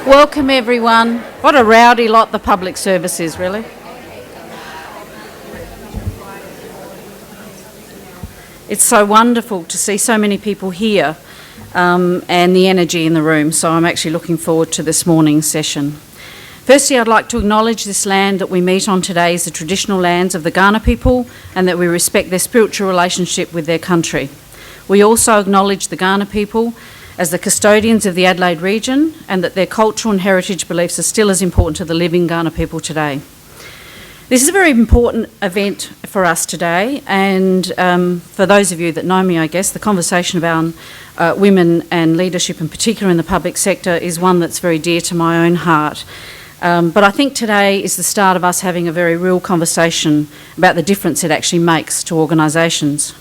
Welcome everyone. What a rowdy lot the public service is, really. It's so wonderful to see so many people here and the energy in the room, so I'm actually looking forward to this morning's session. Firstly, I'd like to acknowledge this land that we meet on today is the traditional lands of the Kaurna people and that we respect their spiritual relationship with their country. We also acknowledge the Kaurna people as the custodians of the Adelaide region and that their cultural and heritage beliefs are still as important to the living Kaurna people today. This is a very important event for us today, and for those of you that know me, I guess, the conversation about women and leadership in particular in the public sector is one that's very dear to my own heart. But I think today is the start of us having a very real conversation about the difference it actually makes to organisations.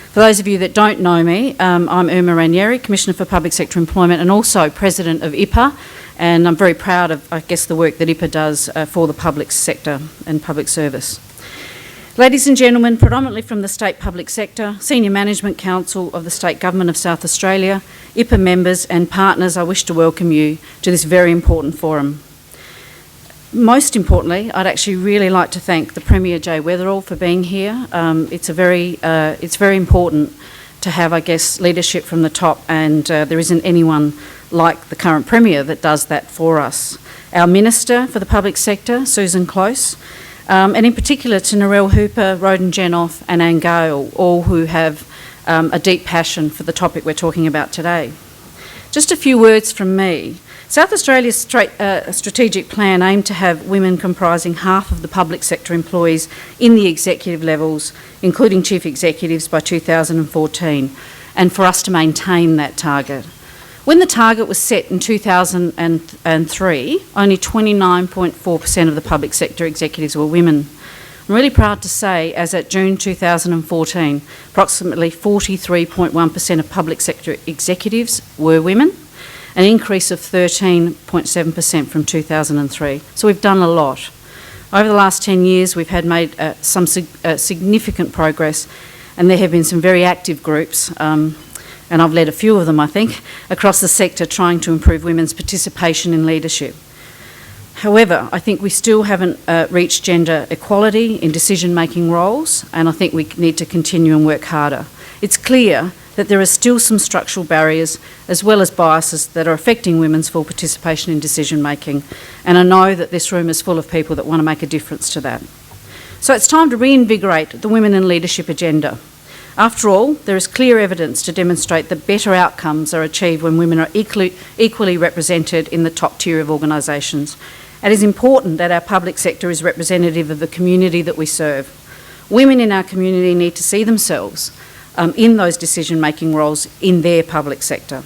For those of you that don't know me, I'm Irma Ranieri, Commissioner for Public Sector Employment and also President of IPAA, and I'm very proud of, I guess, the work that IPAA does for the public sector and public service. Ladies and gentlemen, predominantly from the State Public Sector, Senior Management Council of the State Government of South Australia, IPAA members and partners, I wish to welcome you to this very important forum. Most importantly, I'd actually really like to thank the Premier Jay Weatherill for being here. It's very important to have, I guess, leadership from the top, and there isn't anyone like the current Premier that does that for us. Our Minister for the Public Sector, Susan Close, and in particular to Narelle Hooper, Roden Jenoff and Anne Gale, all who have a deep passion for the topic we're talking about today. Just a few words from me. South Australia's strategic plan aimed to have women comprising half of the public sector employees in the executive levels, including chief executives, by 2014, and for us to maintain that target. When the target was set in 2003, only 29.4% of the public sector executives were women. I'm really proud to say, as at June 2014, approximately 43.1% of public sector executives were women, an increase of 13.7% from 2003. So we've done a lot. Over the last 10 years, we've had made some significant progress, and there have been some very active groups, and I've led a few of them, I think, across the sector trying to improve women's participation in leadership. However, I think we still haven't reached gender equality in decision-making roles, and I think we need to continue and work harder. It's clear that there are still some structural barriers as well as biases that are affecting women's full participation in decision-making, and I know that this room is full of people that want to make a difference to that. So it's time to reinvigorate the Women in Leadership agenda. After all, there is clear evidence to demonstrate that better outcomes are achieved when women are equally represented in the top tier of organisations. It is important that our public sector is representative of the community that we serve. Women in our community need to see themselves in those decision-making roles in their public sector.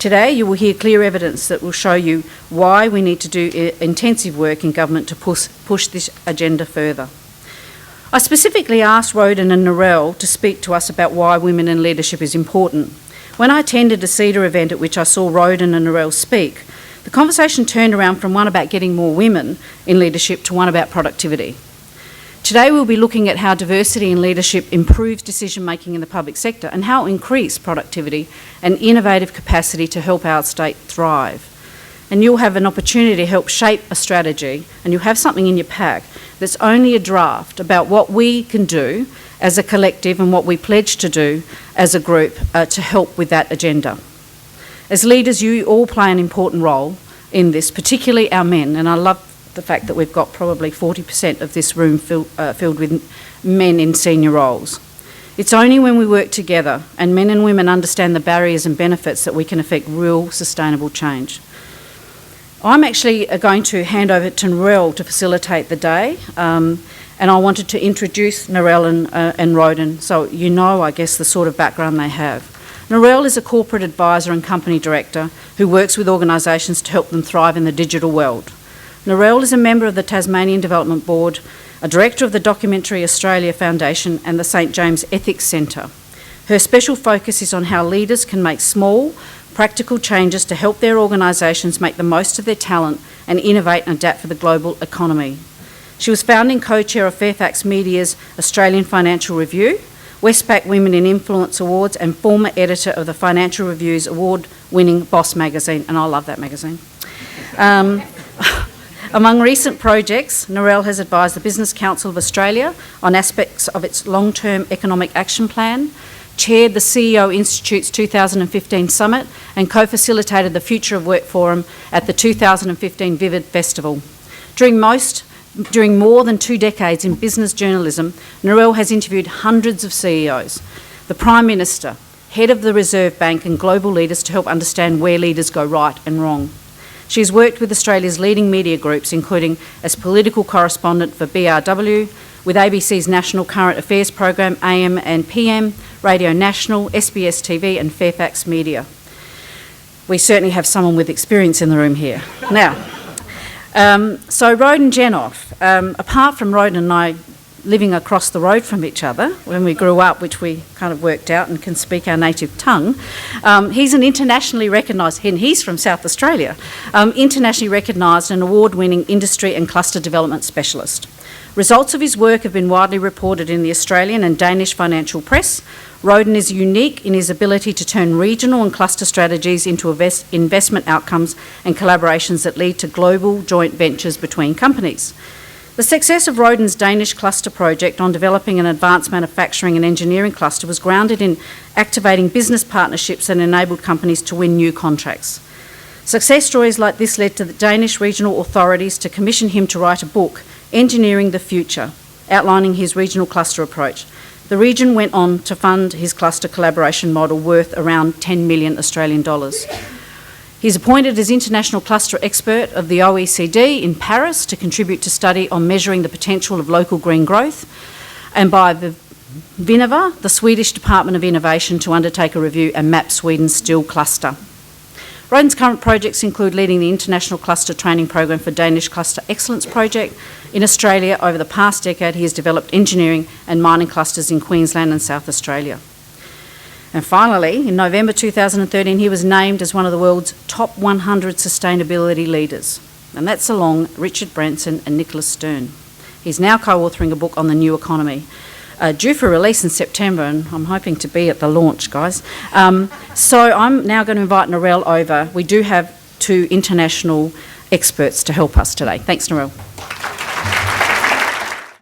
Today you will hear clear evidence that will show you why we need to do intensive work in government to push this agenda further. I specifically asked Roden and Narelle to speak to us about why women in leadership is important. When I attended a CEDA event at which I saw Roden and Narelle speak, the conversation turned around from one about getting more women in leadership to one about productivity. Today we'll be looking at how diversity in leadership improves decision-making in the public sector and how it increases productivity and innovative capacity to help our state thrive. And you'll have an opportunity to help shape a strategy, and you'll have something in your pack that's only a draft about what we can do as a collective and what we pledge to do as a group to help with that agenda. As leaders, you all play an important role in this, particularly our men, and I love the fact that we've got probably 40% of this room filled with men in senior roles. It's only when we work together and men and women understand the barriers and benefits that we can effect real sustainable change. I'm actually going to hand over to Narelle to facilitate the day, and I wanted to introduce Narelle and Roden so you know, I guess, the sort of background they have. Narelle is a corporate advisor and company director who works with organisations to help them thrive in the digital world. Narelle is a member of the Tasmanian Development Board, a director of the Documentary Australia Foundation and the St James Ethics Centre. Her special focus is on how leaders can make small, practical changes to help their organisations make the most of their talent and innovate and adapt for the global economy. She was founding co-chair of Fairfax Media's Australian Financial Review, Westpac Women in Influence Awards, and former editor of the Financial Review's award-winning Boss magazine, and I love that magazine. Among recent projects, Narelle has advised the Business Council of Australia on aspects of its long-term economic action plan, chaired the CEO Institute's 2015 summit, and co-facilitated the Future of Work Forum at the 2015 Vivid Festival. During more than 2 decades in business journalism, Narelle has interviewed hundreds of CEOs, the Prime Minister, Head of the Reserve Bank and global leaders to help understand where leaders go right and wrong. She has worked with Australia's leading media groups, including as political correspondent for BRW, with ABC's National Current Affairs program, AM and PM, Radio National, SBS TV and Fairfax Media. We certainly have someone with experience in the room here. Now, so Roden Jenoff, apart from Roden and I living across the road from each other when we grew up, which we kind of worked out and can speak our native tongue, he's an internationally recognised, and he's from South Australia, internationally recognised and award-winning industry and cluster development specialist. Results of his work have been widely reported in the Australian and Danish financial press. Roden is unique in his ability to turn regional and cluster strategies into investment outcomes and collaborations that lead to global joint ventures between companies. The success of Roden's Danish cluster project on developing an advanced manufacturing and engineering cluster was grounded in activating business partnerships that enabled companies to win new contracts. Success stories like this led to the Danish regional authorities to commission him to write a book, Engineering the Future, outlining his regional cluster approach. The region went on to fund his cluster collaboration model worth around 10 million Australian dollars. He's appointed as International Cluster Expert of the OECD in Paris to contribute to study on measuring the potential of local green growth, and by the Vinnova, the Swedish Department of Innovation, to undertake a review and map Sweden's steel cluster. Roden's current projects include leading the International Cluster Training Program for Danish Cluster Excellence Project. In Australia, over the past decade, he has developed engineering and mining clusters in Queensland and South Australia. And finally, in November 2013, he was named as one of the world's top 100 sustainability leaders. And that's along Richard Branson and Nicholas Stern. He's now co-authoring a book on the new economy, due for release in September, and I'm hoping to be at the launch, guys. So I'm now going to invite Narelle over. We do have 2 international experts to help us today. Thanks, Narelle.